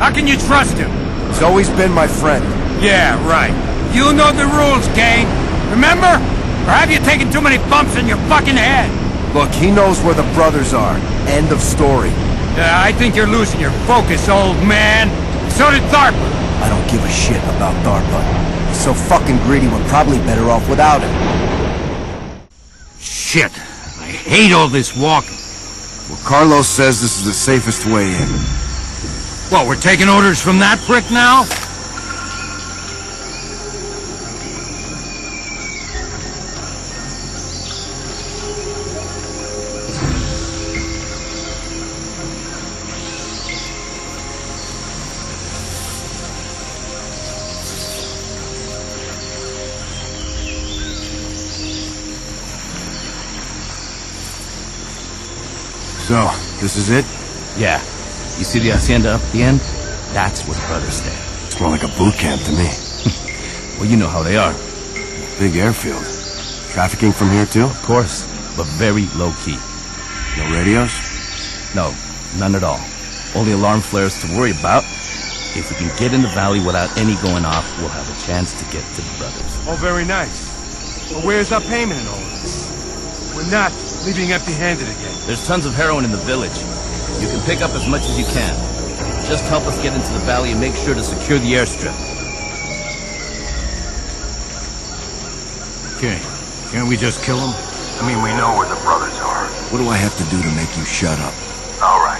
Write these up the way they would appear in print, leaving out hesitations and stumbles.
How can you trust him? He's always been my friend. Yeah, right. You know the rules, Kane. Remember? Or have you taken too many bumps in your fucking head? Look, he knows where the brothers are. End of story. I think you're losing your focus, old man. So did Tharp. I don't give a shit about Tharpa. He's so fucking greedy, we're probably better off without him. Shit. I hate all this walking. Well, Carlos says this is the safest way in. What, we're taking orders from that prick now? So, this is it? Yeah. You see the hacienda up at the end? That's where the brothers stay. It's more like a boot camp to me. Well, you know how they are. Big airfield. Trafficking from here too? Of course, but very low-key. No radios? No, none at all. Only alarm flares to worry about. If we can get in the valley without any going off, we'll have a chance to get to the brothers. Oh, very nice. But where's our payment in all this? We're not leaving empty-handed again. There's tons of heroin in the village. You can pick up as much as you can. Just help us get into the valley and make sure to secure the airstrip. Okay. Can't we just kill him? I mean, we know where the brothers are. What do I have to do to make you shut up? All right.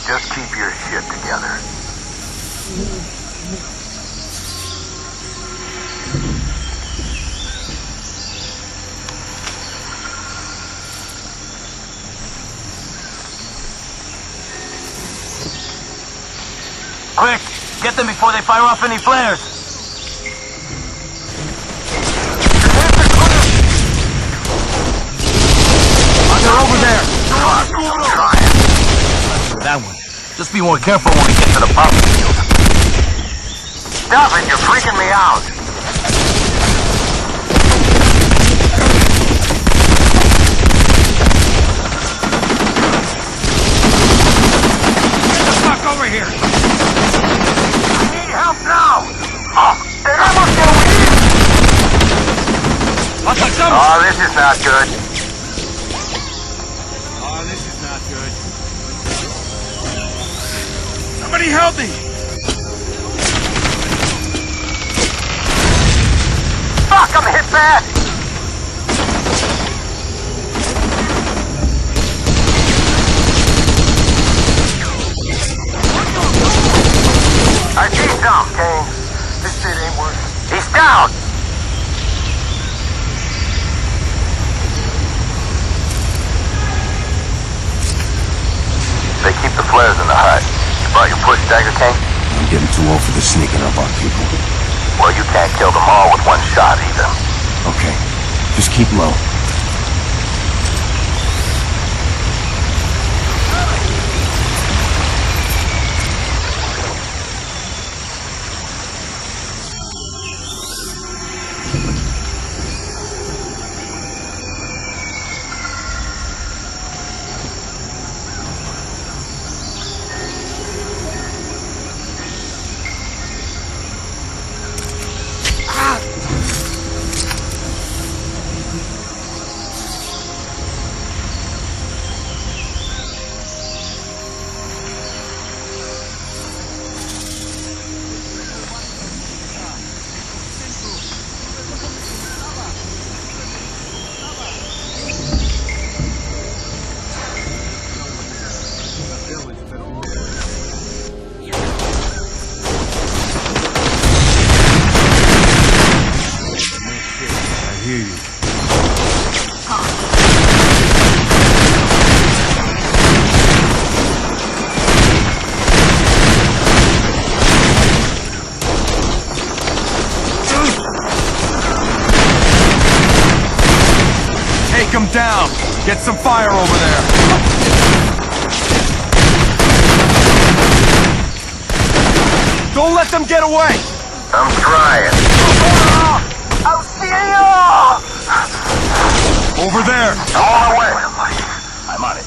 Just keep your shit together. Quick! Get them before they fire off any flares! They're over there! I'm trying. That one. Just be more careful when we get to the poppy field. Stop it! You're freaking me out! Get the fuck over here! Help now! Oh, they're almost gonna win! Oh, this is not good. Oh, this is not good. Somebody help me! Fuck, I'm hit bad! I see some, Kane. This shit ain't working. He's down! They keep the flares in the hut. You brought your push dagger, Kane? I'm getting too old for this sneaking up on people. Well, you can't kill them all with one shot, either. Okay, just keep low. Take him down! Get some fire over there! Don't let them get away! I'm trying. I'll see you! Over there! I'm on my way. I'm on it.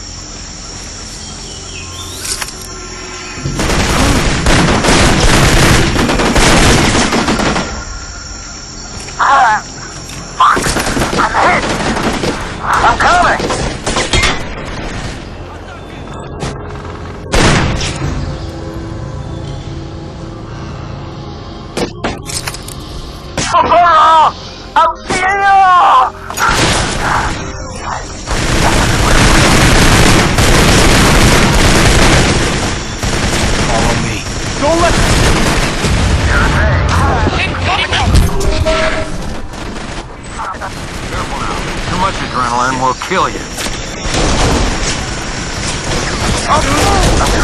adrenaline will kill you.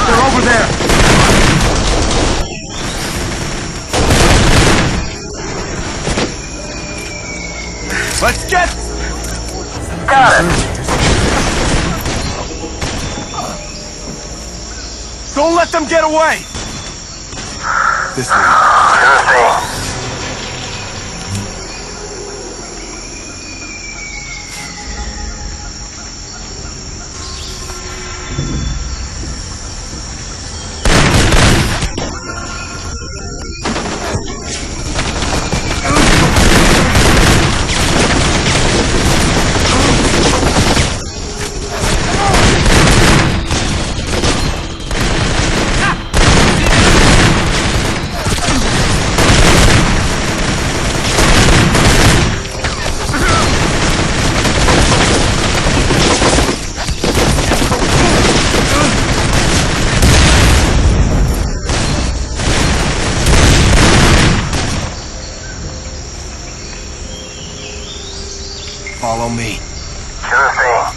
They're over there! Let's get... Got it. Don't let them get away! This way. Sure thing. Follow me. Sure thing.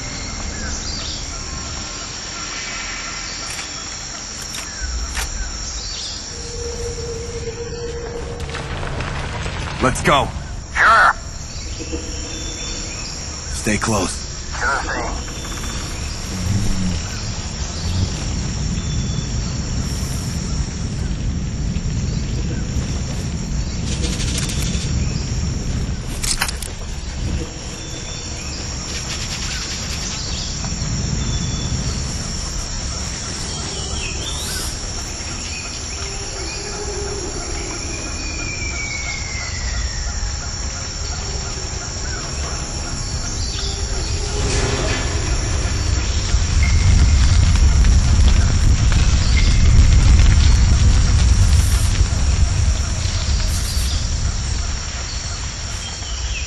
Let's go. Sure. Stay close. Sure thing.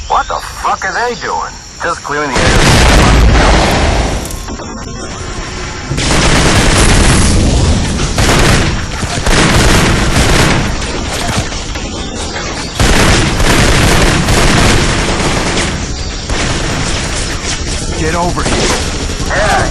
What the fuck are they doing? Just clearing the area. Get over here. Yeah.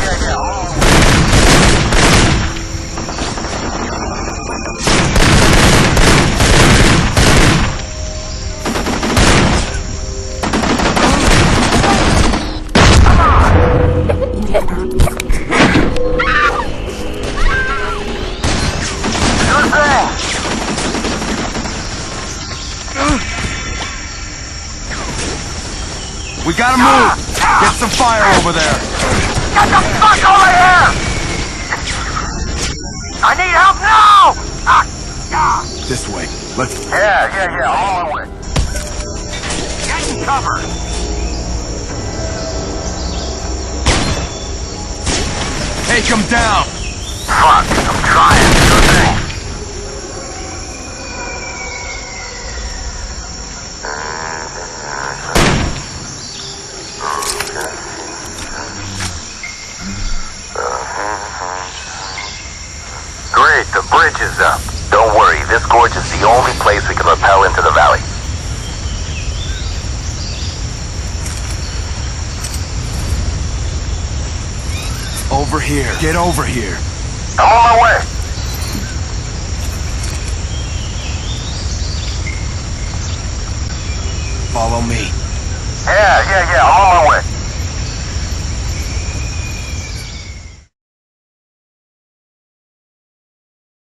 Sure thing. We gotta move. Get some fire over there. Get the fuck over here! I need help now! This way. Let's... Yeah, I'm on my way. Get in cover. Take him down. Fuck, I'm trying. Sure thing. Great, the bridge is up. Don't worry, this gorge is the only place we can rappel into the valley. Over here. Get over here. I'm on my way. Follow me. Yeah, I'm on my way.